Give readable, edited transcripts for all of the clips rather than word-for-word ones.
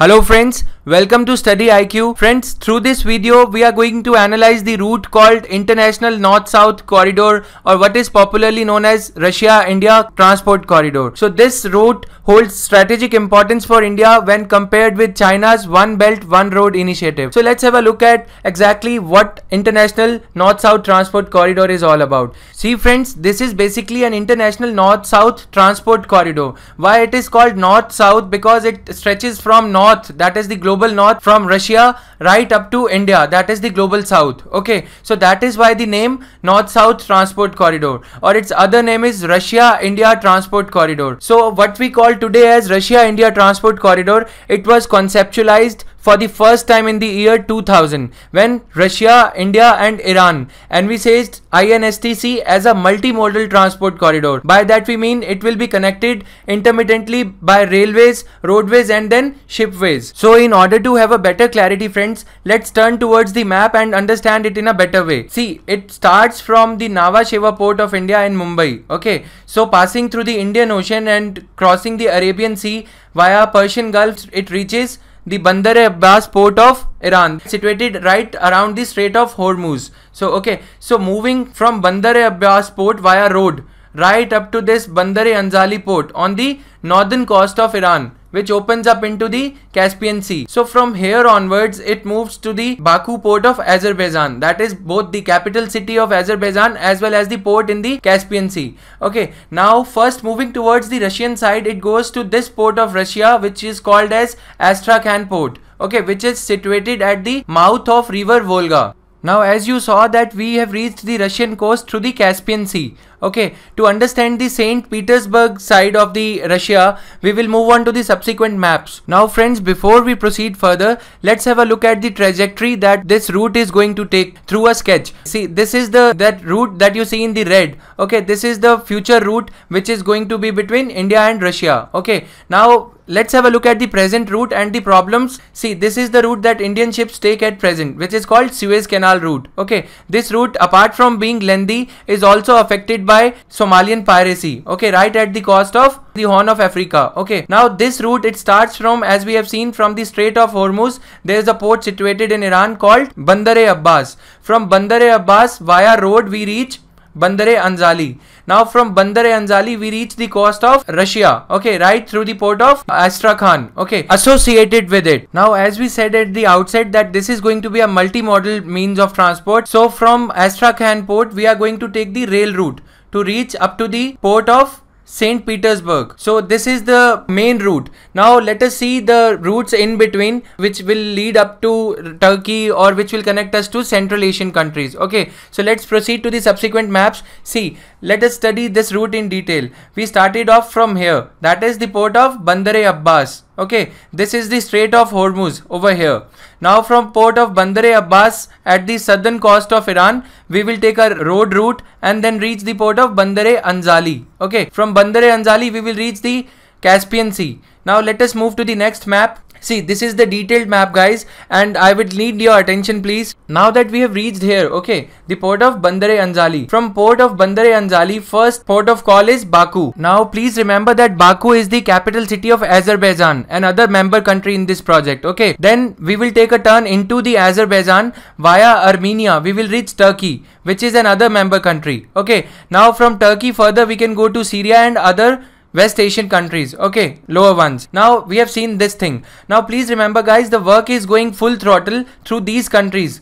Hello friends, welcome to StudyIQ. Friends, through this video we are going to analyze the route called International North-South Corridor, or what is popularly known as Russia-India Transport Corridor. So this route holds strategic importance for India when compared with China's One Belt One Road initiative. So let's have a look at exactly what International North-South Transport Corridor is all about. See friends, this is basically an international North-South Transport Corridor. Why it is called North-South? Because it stretches from north, that is the global north, from Russia right up to India, that is the global south. Okay, so that is why the name North-South Transport Corridor, or its other name is Russia-India Transport Corridor. So what we call today as Russia-India Transport Corridor, it was conceptualized for the first time in the year 2000 when Russia, India and Iran envisaged INSTC as a multimodal transport corridor. By that we mean it will be connected intermittently by railways, roadways and then shipways. So in order to have a better clarity friends, let's turn towards the map and understand it in a better way. See, it starts from the Nhava Sheva port of India in Mumbai. Okay, so passing through the Indian Ocean and crossing the Arabian Sea via Persian Gulf, it reaches the Bandar-e-Abbas port of Iran, situated right around the Strait of Hormuz. So moving from Bandar-e-Abbas port via road right up to this Bandar-e-Anzali port on the northern coast of Iran, which opens up into the Caspian Sea. So from here onwards it moves to the Baku port of Azerbaijan, that is both the capital city of Azerbaijan as well as the port in the Caspian Sea. Okay, now first moving towards the Russian side, it goes to this port of Russia which is called as Astrakhan port, okay, which is situated at the mouth of river Volga. Now as you saw that we have reached the Russian coast through the Caspian Sea. Okay, to understand the St. Petersburg side of the Russia, we will move on to the subsequent maps. Now friends, before we proceed further, let's have a look at the trajectory that this route is going to take through a sketch. See, this is that route that you see in the red. Okay, this is the future route which is going to be between India and Russia. Okay, now let's have a look at the present route and the problems. See, this is the route that Indian ships take at present, which is called Suez Canal route. Okay, this route, apart from being lengthy, is also affected by Somalian piracy. Okay, right at the coast of the Horn of Africa. Okay, now this route, it starts from, as we have seen, from the Strait of Hormuz. There is a port situated in Iran called Bandar-e-Abbas. From Bandar-e-Abbas via road we reach Bandar-e-Anzali. Now from Bandar-e-Anzali we reach the coast of Russia, okay, right through the port of Astrakhan, okay, associated with it. Now as we said at the outset that this is going to be a multimodal means of transport. So from Astrakhan port we are going to take the rail route to reach up to the port of St. Petersburg. So this is the main route. Now let us see the routes in between which will lead up to Turkey or which will connect us to Central Asian countries. Okay, so let's proceed to the subsequent maps. See, let us study this route in detail. We started off from here, that is the port of Bandar-e-Abbas. Okay, this is the Strait of Hormuz over here. Now from port of Bandar-e-Abbas at the southern coast of Iran, we will take a road route and then reach the port of Bandar-e-Anzali. Okay, from Bandar-e-Anzali we will reach the Caspian Sea. Now let us move to the next map. See, this is the detailed map guys, and I would need your attention please. Now that we have reached here, okay, the port of Bandar-e-Anzali. From port of Bandar-e-Anzali, first port of call is Baku. Now please remember that Baku is the capital city of Azerbaijan, another member country in this project. Okay, then we will take a turn into the Azerbaijan via Armenia. We will reach Turkey, which is another member country. Okay, now from Turkey further we can go to Syria and other West Asian countries, okay, lower ones. Now we have seen this thing. Now please remember guys, the work is going full throttle through these countries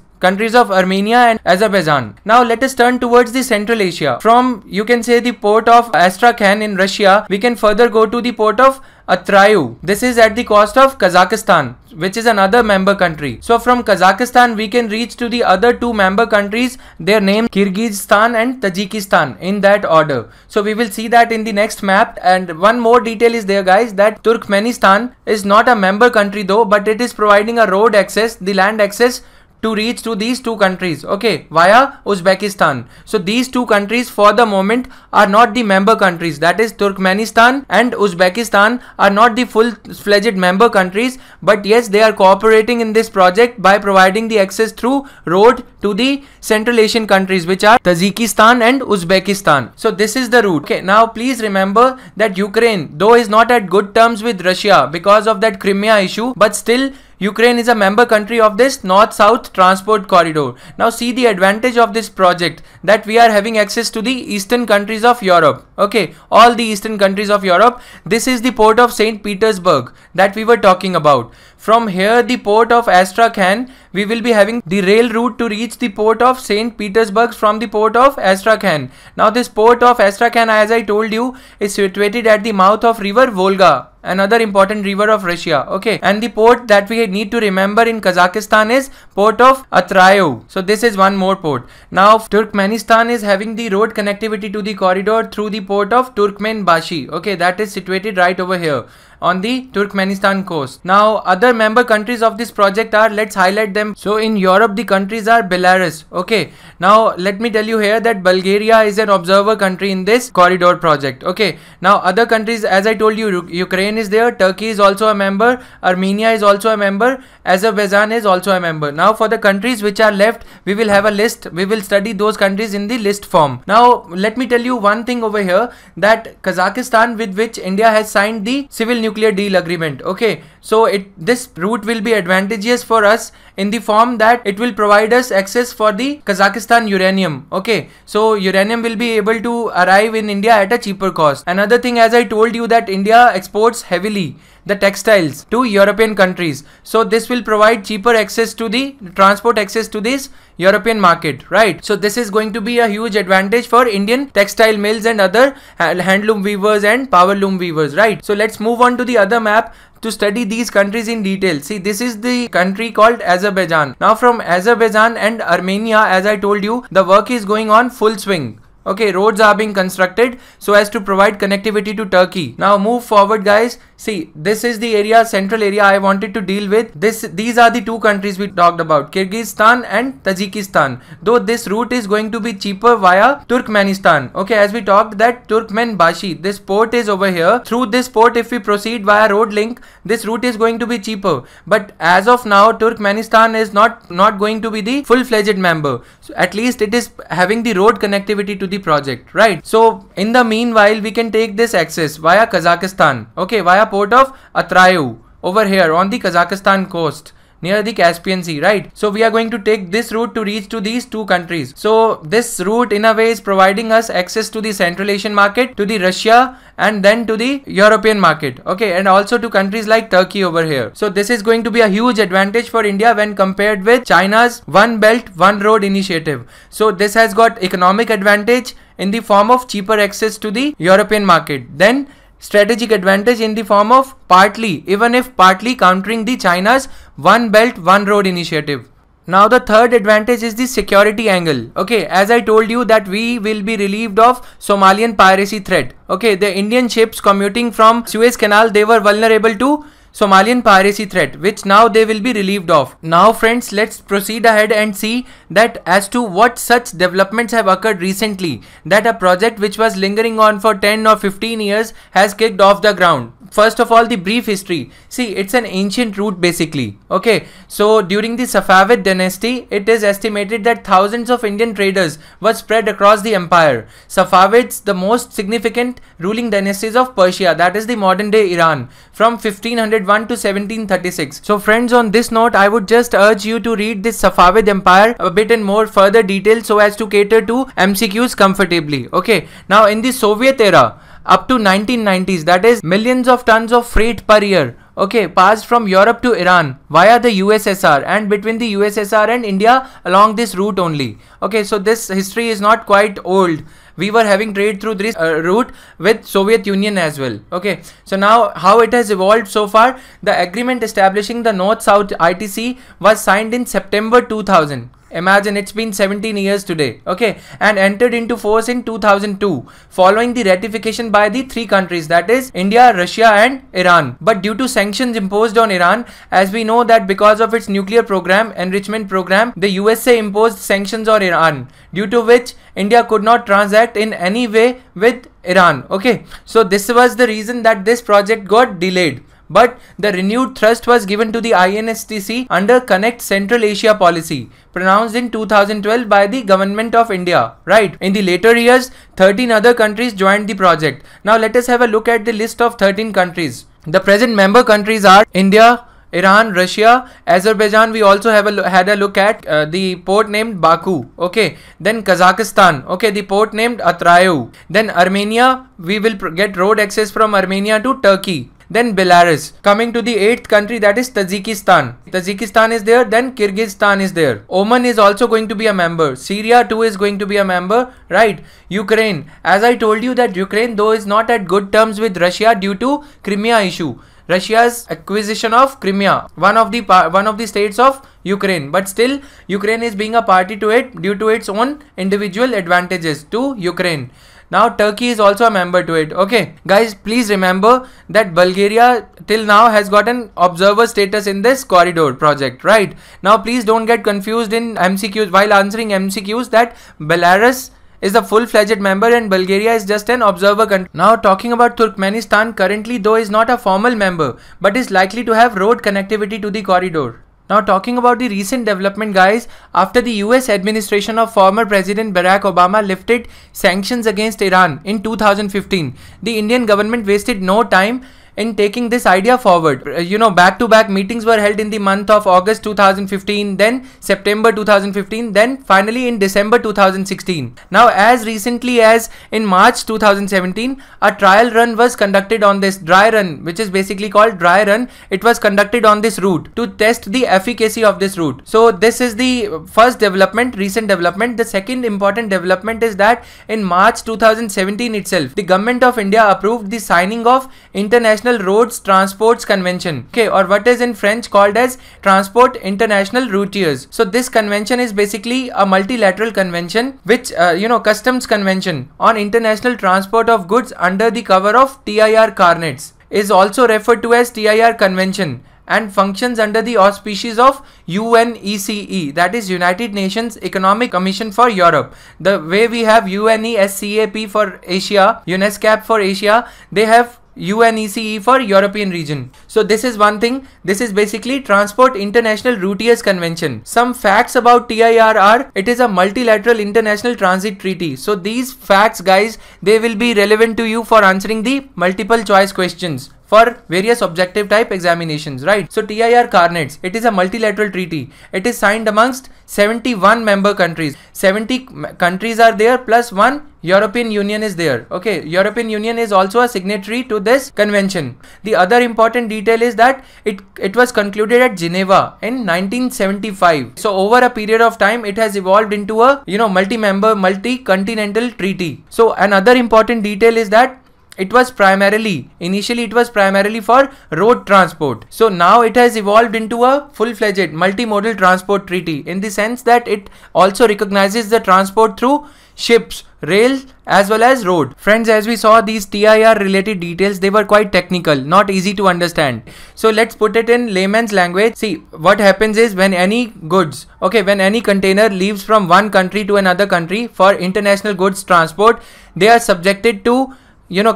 of Armenia and Azerbaijan. Now let us turn towards the Central Asia. From, you can say, the port of Astrakhan in Russia, we can further go to the port of Atrayu. This is at the coast of Kazakhstan, which is another member country. So from Kazakhstan we can reach to the other two member countries, their name Kyrgyzstan and Tajikistan, in that order. So we will see that in the next map. And one more detail is there guys, that Turkmenistan is not a member country though, but it is providing a road access, the land access to reach to these two countries, okay, via Uzbekistan. So these two countries for the moment are not the member countries, that is Turkmenistan and Uzbekistan are not the full-fledged member countries, but yes, they are cooperating in this project by providing the access through road to the Central Asian countries, which are Tajikistan and Uzbekistan. So this is the route. Okay, now please remember that Ukraine, though is not at good terms with Russia because of that Crimea issue, but still Ukraine is a member country of this North-South transport corridor. Now see the advantage of this project, that we are having access to the eastern countries of Europe. Okay, all the eastern countries of Europe. This is the port of St. Petersburg that we were talking about. From here, the port of Astrakhan, we will be having the rail route to reach the port of St. Petersburg from the port of Astrakhan. Now this port of Astrakhan, as I told you, is situated at the mouth of river Volga, another important river of Russia. Okay, and the port that we need to remember in Kazakhstan is port of Atrayo. So this is one more port. Now Turkmenistan is having the road connectivity to the corridor through the port of Turkmenbashi. Okay, that is situated right over here on the Turkmenistan coast. Now other member countries of this project are, let's highlight them. So in Europe the countries are Belarus. Okay, now let me tell you here that Bulgaria is an observer country in this corridor project. Okay, now other countries, as I told you, Ukraine is there, Turkey is also a member, Armenia is also a member, Azerbaijan is also a member. Now for the countries which are left, we will have a list. We will study those countries in the list form. Now let me tell you one thing over here, that Kazakhstan, with which India has signed the civil nuclear deal agreement. Okay, so this route will be advantageous for us in the form that it will provide us access for the Kazakhstan uranium. Okay, so uranium will be able to arrive in India at a cheaper cost. Another thing, as I told you, that India exports heavily the textiles to European countries, so this will provide cheaper access to the transport access to this European market, right? So this is going to be a huge advantage for Indian textile mills and other handloom weavers and power loom weavers, right? So let's move on to the other map to study these countries in detail. See, this is the country called Azerbaijan. Now from Azerbaijan and Armenia, as I told you, the work is going on full swing. Okay, roads are being constructed so as to provide connectivity to Turkey. Now move forward, guys. See, this is the area, central area I wanted to deal with. These are the two countries we talked about, Kyrgyzstan and Tajikistan. Though this route is going to be cheaper via Turkmenistan. Okay, as we talked that Turkmenbashi, this port is over here. Through this port, if we proceed via road link, this route is going to be cheaper. But as of now, Turkmenistan is not going to be the full-fledged member. So at least it is having the road connectivity to the project, right? So in the meanwhile, we can take this access via Kazakhstan. Okay, via port of Atrayu over here on the Kazakhstan coast near the Caspian Sea, right? So we are going to take this route to reach to these two countries. So this route in a way is providing us access to the Central Asian market, to the Russia, and then to the European market. Okay, and also to countries like Turkey over here. So this is going to be a huge advantage for India when compared with China's One Belt, One Road initiative. So this has got economic advantage in the form of cheaper access to the European market. Then strategic advantage in the form of partly, even if partly, countering the China's One Belt, One Road initiative. Now the third advantage is the security angle. Okay, as I told you that we will be relieved of Somalian piracy threat. Okay, the Indian ships commuting from Suez Canal, they were vulnerable to Somalian piracy threat, which now they will be relieved of. Now friends, let's proceed ahead and see that as to what such developments have occurred recently, that a project which was lingering on for 10 or 15 years has kicked off the ground. First of all, the brief history. See, it's an ancient route basically. Okay, so during the Safavid dynasty, it is estimated that thousands of Indian traders were spread across the empire. Safavids, the most significant ruling dynasties of Persia, that is the modern day Iran, from 1501 to 1736. So friends, on this note, I would just urge you to read this Safavid empire a bit in more further detail so as to cater to MCQs comfortably. Okay, now in the Soviet era, up to 1990s, that is millions of tons of freight per year, okay, passed from Europe to Iran via the USSR and between the USSR and India along this route only. Okay, so this history is not quite old. We were having trade through this route with Soviet Union as well. Okay, so now how it has evolved so far. The agreement establishing the North-South ITC was signed in September 2000. Imagine, it's been 17 years today, okay, and entered into force in 2002 following the ratification by the three countries, that is India, Russia and Iran. But due to sanctions imposed on Iran, as we know that because of its nuclear program, enrichment program, the USA imposed sanctions on Iran, due to which India could not transact in any way with Iran. Okay, so this was the reason that this project got delayed. But the renewed thrust was given to the INSTC under Connect Central Asia policy, pronounced in 2012 by the Government of India, right? In the later years, 13 other countries joined the project. Now let us have a look at the list of 13 countries. The present member countries are India, Iran, Russia, Azerbaijan. We also had a look at the port named Baku. Okay, then Kazakhstan. Okay, the port named Atrayu. Then Armenia. We will get road access from Armenia to Turkey. Then Belarus. Coming to the 8th country, that is Tajikistan. Tajikistan is there. Then Kyrgyzstan is there. Oman is also going to be a member. Syria too is going to be a member, right? Ukraine. As I told you that Ukraine though is not at good terms with Russia due to Crimea issue. Russia's acquisition of Crimea, one of the states of Ukraine, but still Ukraine is being a party to it due to its own individual advantages to Ukraine. Now Turkey is also a member to it. Okay guys, please remember that Bulgaria till now has got an observer status in this corridor project, right? Now please don't get confused in MCQs while answering MCQs that Belarus is a full-fledged member and Bulgaria is just an observer country. Now talking about Turkmenistan, currently though is not a formal member but is likely to have road connectivity to the corridor. Now talking about the recent development guys, after the US administration of former President Barack Obama lifted sanctions against Iran in 2015, the Indian government wasted no time in taking this idea forward. Back-to-back meetings were held in the month of August 2015, then September 2015, then finally in December 2016. Now as recently as in March 2017, a trial run was conducted on this dry run, which is basically called dry run. It was conducted on this route to test the efficacy of this route. So this is the first development, recent development. The second important development is that in March 2017 itself, the Government of India approved the signing of International Roads Transports Convention, okay, or what is in French called as Transport International Routiers. So this convention is basically a multilateral convention which customs convention on international transport of goods under the cover of TIR Carnets, is also referred to as TIR Convention, and functions under the auspices of UNECE, that is United Nations Economic Commission for Europe. The way we have UNESCAP for Asia, UNESCAP for Asia, they have UNECE for European region. So this is one thing. This is basically Transport International Routiers Convention. Some facts about TIR are, it is a multilateral international transit treaty. So these facts guys, they will be relevant to you for answering the multiple choice questions for various objective type examinations, right? So TIR Carnets, it is a multilateral treaty. It is signed amongst 71 member countries. 70 countries are there plus one European Union is there. Okay, European Union is also a signatory to this convention. The other important detail is that it was concluded at Geneva in 1975. So over a period of time, it has evolved into a multi-member, multi-continental treaty. So another important detail is that initially it was primarily for road transport. So now it has evolved into a full-fledged multimodal transport treaty in the sense that it also recognizes the transport through ships, rail as well as road. Friends, as we saw these TIR related details, they were quite technical, not easy to understand. So let's put it in layman's language. See, what happens is when any goods, when any container leaves from one country to another country for international goods transport, they are subjected to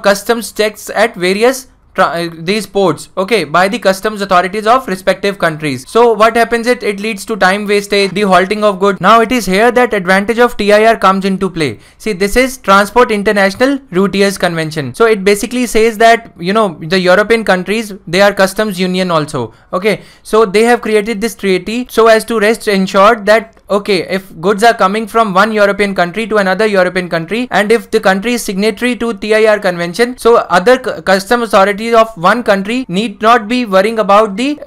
customs checks at various these ports, by the customs authorities of respective countries. So what happens is it leads to time wastage, the halting of goods. Now it is here that advantage of TIR comes into play. See, this is Transport International Routiers Convention. So it basically says that the European countries, they are customs union also. So they have created this treaty so as to rest ensured that if goods are coming from one European country to another European country, and if the country is signatory to TIR convention, so other custom authorities of one country need not be worrying about the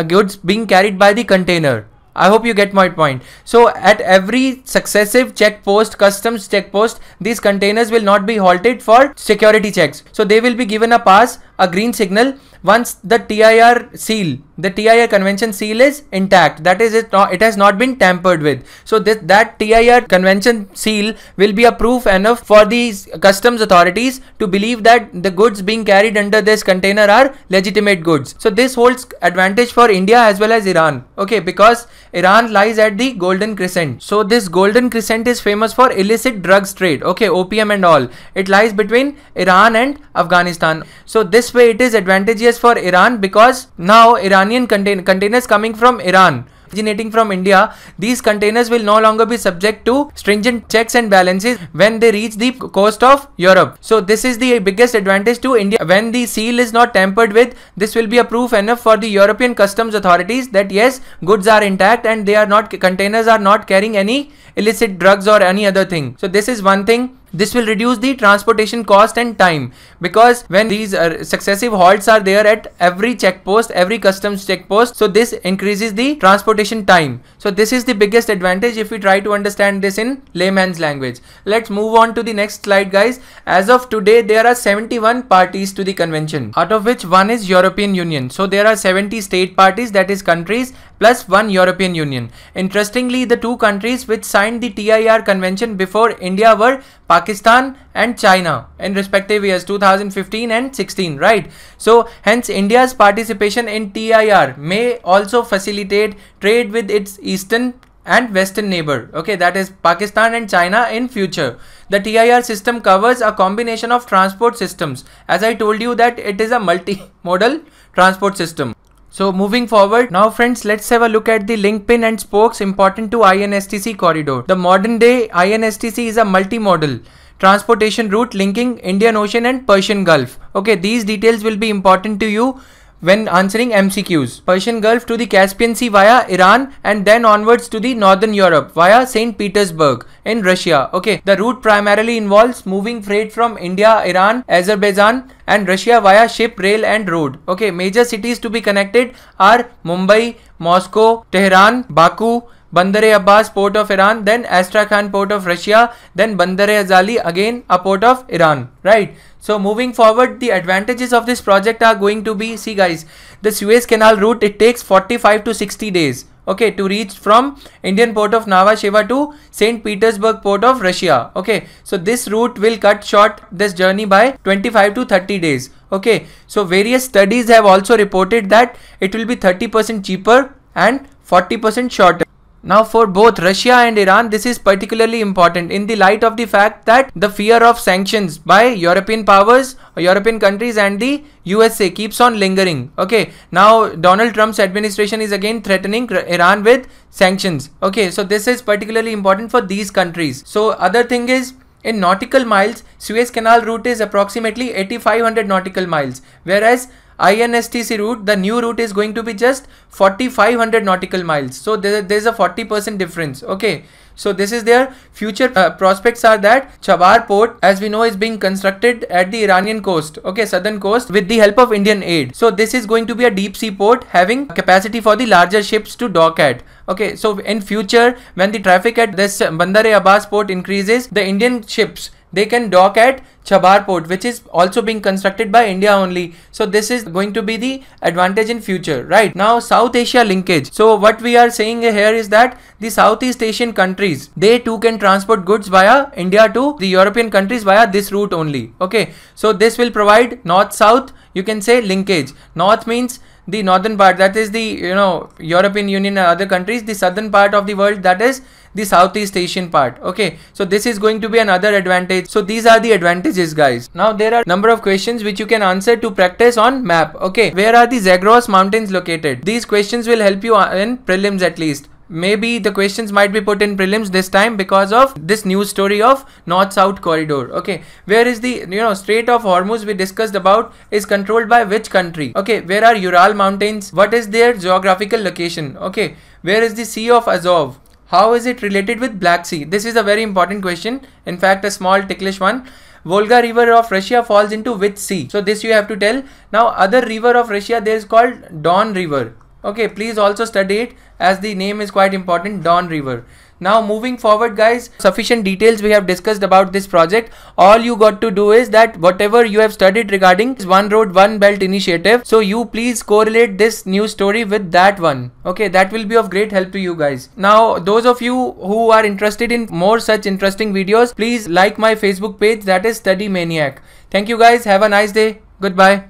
goods being carried by the container. I hope you get my point. So at every successive customs checkpost, these containers will not be halted for security checks. So they will be given a pass, a green signal, once the TIR seal the TIR convention seal is intact. That is, it has not been tampered with. So that TIR convention seal will be a proof enough for these customs authorities to believe that the goods being carried under this container are legitimate goods. So this holds advantage for India as well as Iran. Okay, because Iran lies at the Golden Crescent. So this Golden Crescent is famous for illicit drugs trade. Okay, opium and all. It lies between Iran and Afghanistan. So this way it is advantageous for Iran, because now Iranian containers coming from Iran originating from India, these containers will no longer be subject to stringent checks and balances when they reach the coast of Europe. So this is the biggest advantage to India. When the seal is not tampered with, this will be a proof enough for the European customs authorities that yes, goods are intact and they are not, containers are not carrying any illicit drugs or any other thing. So this is one thing. This will reduce the transportation cost and time, because when these successive halts are there at every checkpost, every customs checkpost, so this increases the transportation time. So this is the biggest advantage if we try to understand this in layman's language. Let's move on to the next slide, guys. As of today, there are 71 parties to the convention, out of which one is European Union. So there are 70 state parties, that is countries, plus one European Union. Interestingly, the two countries which signed the TIR convention before India were Pakistan and China in respective years 2015 and 16, right? So hence India's participation in TIR may also facilitate trade with its eastern and western neighbor, okay, that is Pakistan and China in future. The TIR system covers a combination of transport systems. As I told you that it is a multimodal transport system. So moving forward, now friends, let's have a look at the link pin and spokes important to INSTC corridor. The modern day INSTC is a multimodal transportation route linking Indian Ocean and Persian Gulf. Okay, these details will be important to you when answering MCQs. Persian Gulf to the Caspian Sea via Iran, and then onwards to the Northern Europe via St. Petersburg in Russia. Okay, the route primarily involves moving freight from India, Iran, Azerbaijan and Russia via ship, rail and road. Okay, major cities to be connected are Mumbai, Moscow, Tehran, Baku, Bandar-e-Abbas, port of Iran, then Astrakhan, port of Russia, then Bandar-e-Azali, again a port of Iran, right? So moving forward, the advantages of this project are going to be, see guys, the Suez Canal route, it takes 45 to 60 days, okay, to reach from Indian port of Nhava Sheva to St. Petersburg port of Russia. Okay, so this route will cut short this journey by 25 to 30 days. Okay, so various studies have also reported that it will be 30% cheaper and 40% shorter. Now for both Russia and Iran, this is particularly important in the light of the fact that the fear of sanctions by European powers, European countries and the USA keeps on lingering. Okay, now Donald Trump's administration is again threatening Iran with sanctions. Okay, so this is particularly important for these countries. So other thing is, in nautical miles, Suez Canal route is approximately 8500 nautical miles, whereas INSTC route, the new route, is going to be just 4500 nautical miles. So there's a 40% difference. Okay, so this is their future prospects are that Chabar port, as we know, is being constructed at the Iranian coast, okay, southern coast, with the help of Indian aid. So this is going to be a deep sea port having capacity for the larger ships to dock at. Okay, so in future, when the traffic at this Bandar-e-Abbas port increases, the Indian ships, they can dock at Chabar port, which is also being constructed by India only. So this is going to be the advantage in future, right? Now South Asia linkage. So what we are saying here is that the Southeast Asian countries, they too can transport goods via India to the European countries via this route only. Okay, so this will provide north-south, you can say, linkage. North means the northern part, that is the, you know, European Union and other countries. The southern part of the world, that is the Southeast Asian part. Okay, so this is going to be another advantage. So these are the advantages, guys. Now there are number of questions which you can answer to practice on map. Okay, where are the Zagros mountains located? These questions will help you in prelims at least. Maybe the questions might be put in prelims this time because of this news story of north-south corridor. Okay, where is the, you know, Strait of Hormuz we discussed about is controlled by which country? Okay, where are Ural mountains? What is their geographical location? Okay, where is the Sea of Azov? How is it related with Black Sea? This is a very important question. In fact, a small ticklish one. Volga river of Russia falls into which sea? So this you have to tell. Now other river of Russia, there is called Don river. Okay, please also study it as the name is quite important, Don river. Now moving forward guys, sufficient details we have discussed about this project. All you got to do is that whatever you have studied regarding One Road One Belt initiative, so you please correlate this news story with that one. Okay, that will be of great help to you guys. Now those of you who are interested in more such interesting videos, please like my Facebook page, that is Study Maniac. Thank you guys, have a nice day, goodbye.